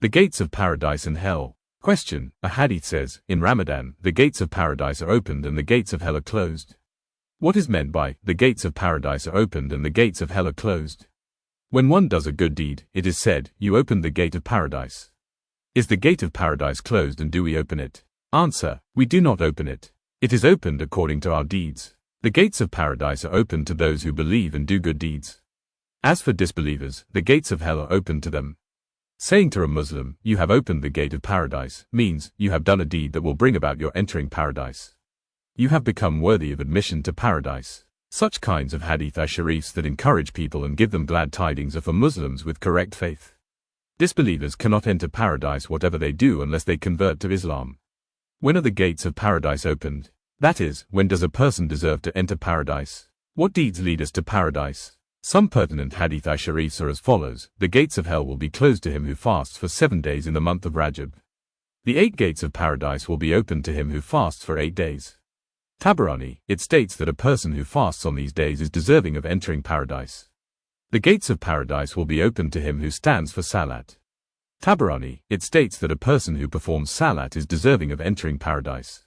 The gates of paradise and hell. Question. A hadith says, in Ramadan, the gates of paradise are opened and the gates of hell are closed. What is meant by, the gates of paradise are opened and the gates of hell are closed? When one does a good deed, it is said, you opened the gate of paradise. Is the gate of paradise closed and do we open it? Answer. We do not open it. It is opened according to our deeds. The gates of paradise are open to those who believe and do good deeds. As for disbelievers, the gates of hell are open to them. Saying to a Muslim, you have opened the gate of paradise, means, you have done a deed that will bring about your entering paradise. You have become worthy of admission to paradise. Such kinds of hadith-i sharifs that encourage people and give them glad tidings are for Muslims with correct faith. Disbelievers cannot enter paradise whatever they do unless they convert to Islam. When are the gates of paradise opened? That is, when does a person deserve to enter paradise? What deeds lead us to paradise? Some pertinent hadith-i sharifs are as follows. The gates of hell will be closed to him who fasts for 7 days in the month of Rajab. The 8 gates of paradise will be opened to him who fasts for 8 days. Tabarani, it states that a person who fasts on these days is deserving of entering paradise. The gates of paradise will be opened to him who stands for salat. Tabarani, it states that a person who performs salat is deserving of entering paradise.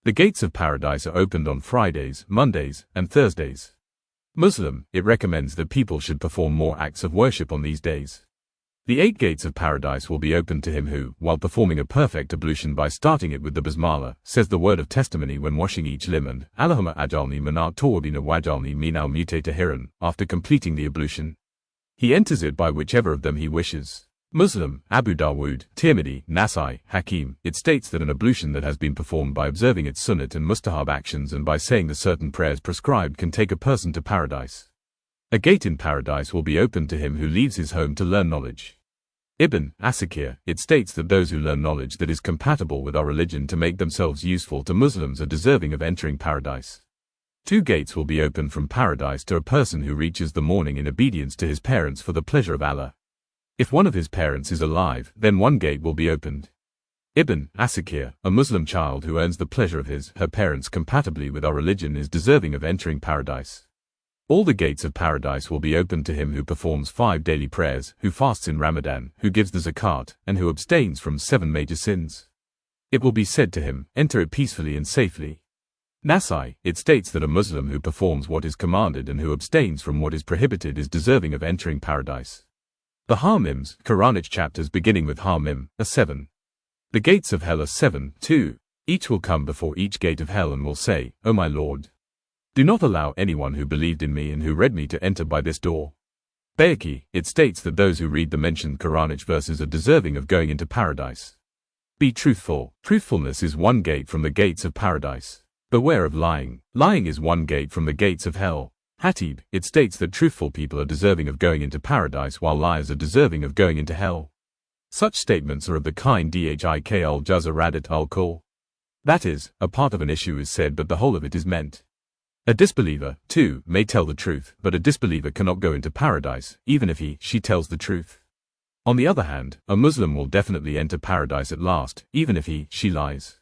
The gates of paradise are opened on Fridays, Mondays, and Thursdays. Muslim, it recommends that people should perform more acts of worship on these days. The 8 gates of paradise will be opened to him who, while performing a perfect ablution by starting it with the basmala, says the word of testimony when washing each limb and, Allahumma ajalni minat tawabina wajalni minal mutatahiran, after completing the ablution. He enters it by whichever of them he wishes. Muslim, Abu Dawood, Tirmidhi, Nasai, Hakim, it states that an ablution that has been performed by observing its sunnat and mustahab actions and by saying the certain prayers prescribed can take a person to paradise. A gate in paradise will be opened to him who leaves his home to learn knowledge. Ibn Asakir, it states that those who learn knowledge that is compatible with our religion to make themselves useful to Muslims are deserving of entering paradise. 2 gates will be opened from paradise to a person who reaches the morning in obedience to his parents for the pleasure of Allah. If one of his parents is alive, then 1 gate will be opened. Ibn Asakir, a Muslim child who earns the pleasure of her parents compatibly with our religion is deserving of entering paradise. All the gates of paradise will be opened to him who performs 5 daily prayers, who fasts in Ramadan, who gives the zakat, and who abstains from 7 major sins. It will be said to him, enter it peacefully and safely. Nasai, it states that a Muslim who performs what is commanded and who abstains from what is prohibited is deserving of entering paradise. The Hamims, Quranic chapters beginning with Hamim, are 7. The gates of hell are 7, too. Each will come before each gate of hell and will say, O my Lord, do not allow anyone who believed in me and who read me to enter by this door. Bayhaqi, it states that those who read the mentioned Quranic verses are deserving of going into paradise. Be truthful. Truthfulness is 1 gate from the gates of paradise. Beware of lying. Lying is 1 gate from the gates of hell. Hatib, it states that truthful people are deserving of going into paradise while liars are deserving of going into hell. Such statements are of the kind dhik al-juz'a radat al-kul. That is, a part of an issue is said but the whole of it is meant. A disbeliever, too, may tell the truth, but a disbeliever cannot go into paradise, even if she tells the truth. On the other hand, a Muslim will definitely enter paradise at last, even if she lies.